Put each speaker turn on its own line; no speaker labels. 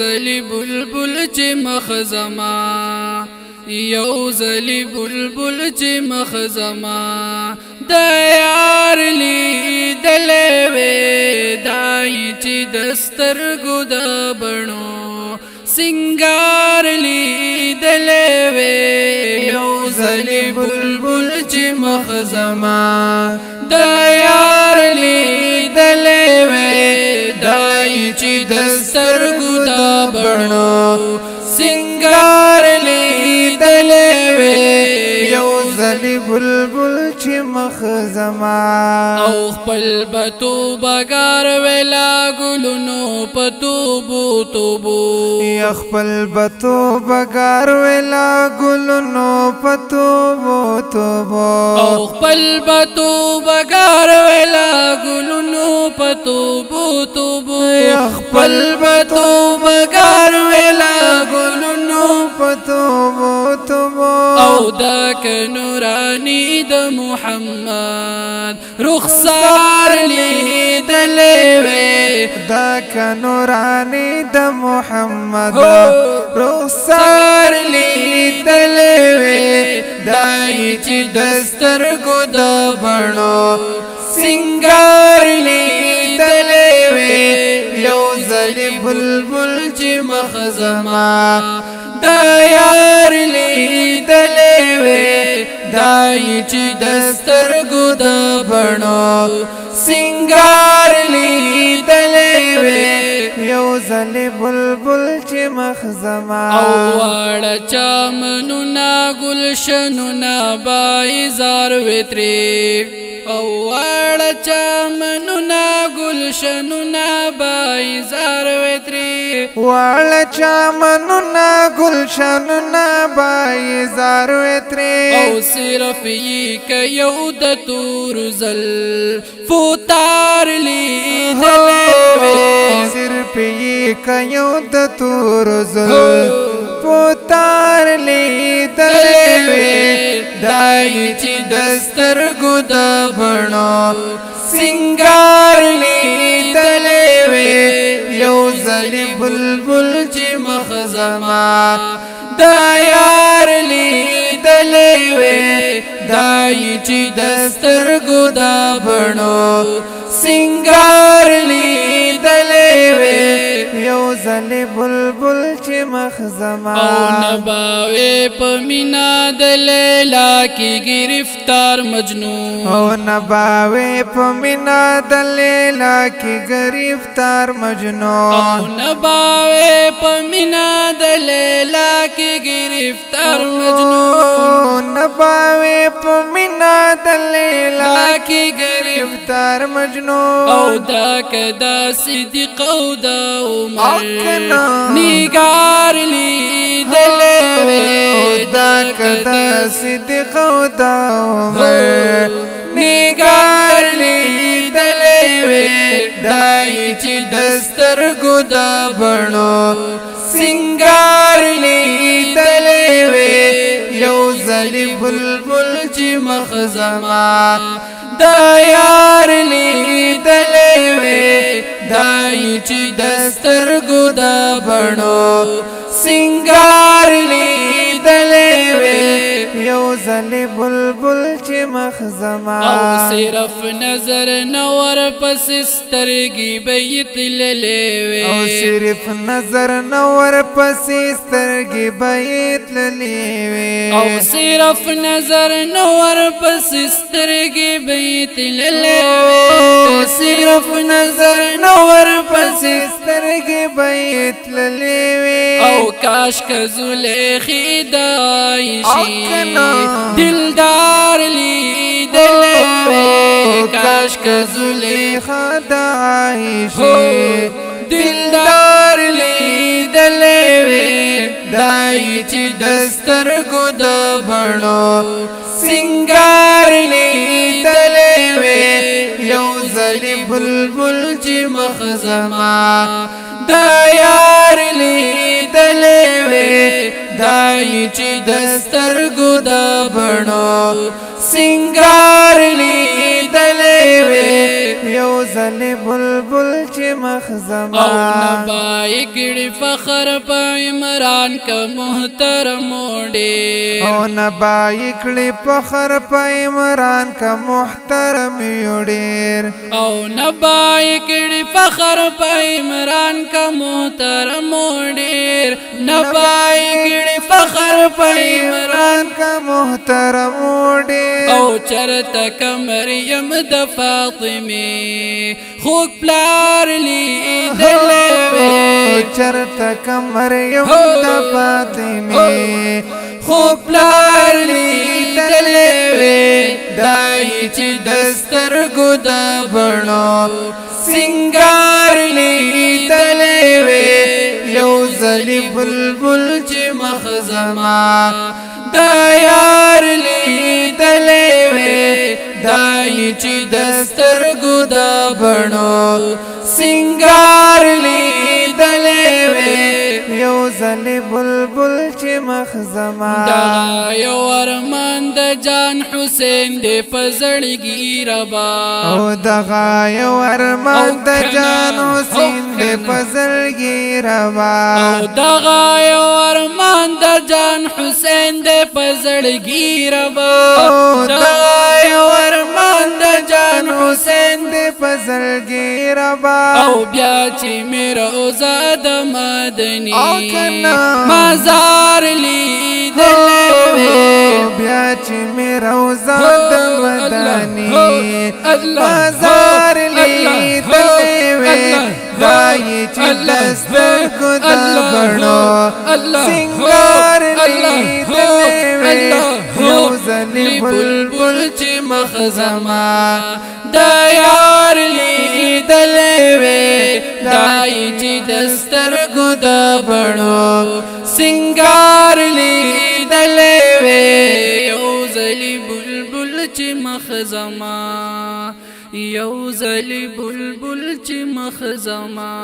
زلی بلبل چې مخزما یو زلی بلبل چې مخزما د یار لیدلې وې دای چې دسترګو د بڼو سنگار لیدلې وې یو زلی بلبل چې مخزما د یار لیدلې وې دای چې دسترګو د بڼو سنگار لیدلې وې
یو زلی بلبل چې مخزما
او خپل بتو بګار ویلا ګلونو پتوبو توبو
خپل بتو بګار ویلا ګلونو پتوبو توبو
او خپل بتو بګار ویلا ګلونو پتوبو توبو
خپل بتو بګار ویلا ګلونو پتوبو توبو
او دا نورانی د محمد رخسار لیدلې وې
دا نورانی د محمد رخسار لیدلې وې
دای چې دسترګو د بڼو سنگار لیدلې وې یو زلی بلبل چې مخزما د یار لیدلې وې دای چې دسترګو د بڼو سنگار لیدلې وې
یو زلی بلبل چې مخزما
او واړه چمنونه گلشنونه بایزار وتري او واړه چمنونه گلشنونه بایزار وتري
واړه چمنونه گلشنونه بایزار وتري
او صرف یې یو د تور زل فوتار لیدلې
صرف یې یو د تور زل فوتار لیدلې
دای چې دسترګو د بڼو سنگار لیدلې وې یو زلی بلبل چې مخزما د یار لیدلې وې دای چې دسترګو د بڼو سنگار لیدلې وې
یو زلی بلبل چې مخزما
او نباوې په مینا د لیلا کې گرفتار مجنون
او نباوې په مینا د لیلا کې گرفتار مجنون
او نباوې په مینا د لیلا کې گرفتار مجنون
نباوې په مینا د لیلا کې گرفتار مجنون
او دا کدا صدیق او دا عمر نگار لیدلې
دا کدا صدیق او دا عمر
نگار لیدلې دای چې دسترګو د بڼو سنگار لیدلې یو زلی بلبل چې مخزما د یار لیدلې دای چې دسترګو د بڼو سنگار لیدلې
یو زلی بلبل چې مخزما
او صرف نظر نور پس سترګي بیت للې
او صرف نظر نور پس سترګي بیت للې
او صرف نظر نور پس سترګي بیت للې
صرف نظر نور پس سترګي بیت للې
او کاش که زلیخی دایشی دلدار لیدلې کاش که زلیخا
دایشی
دلدار لیدلې دای چې دسترګو د بڼو سنگار لیدلې یو زلی بلبل چې مخزما د یار لیدلې دای چې دسترګو د بڼو سنگار لیدلې
یو زلی بلبل چې مخزما
او نبای کړي فخر په عمران کا محترم ډېر
او نبای کړي فخر په عمران کا محترم ډېر
او نبای کړي فخر په عمران کا محترم ډېر نبای کړي فخر په عمران
کا محترم ډېر
او چرته ک مریم د فاطمه خوږ پلار لیدلې
چرته ک مریم د فاطمه
خوږ پلار لیدلې دای چې دسترګو د بڼو سنگار لیدلې یو ځلې بلبل چې مخزما دا یار لیدلې دای چې دسترګو د بڼو سنگار لیدلې
یو ځلې بلبل چې مخزما
دا یو ارمان د جان حسین دې پزړګي ربا
او دغه یو ارمان د جان حسین دې پزړګي ربا
او دغه یو ارمان د جان حسین دې پزړګي ربا دغه یو ارمان د جان حسین
دې پزړګي ربا
او بیا چې میرا اوزاد مدني مزار لیدلې
بیا چې میرا اوزاد مدني مزار لیدلې دای چې دسترګو د بڼو سنگار لیدلې یو ځلې
بلبل چې مخزما دا یار لیدلې دای چې دسترګو د بڼو سنگار لیدلې یو ځلې بلبل چې مخزما یو ځلې بلبل چې مخزما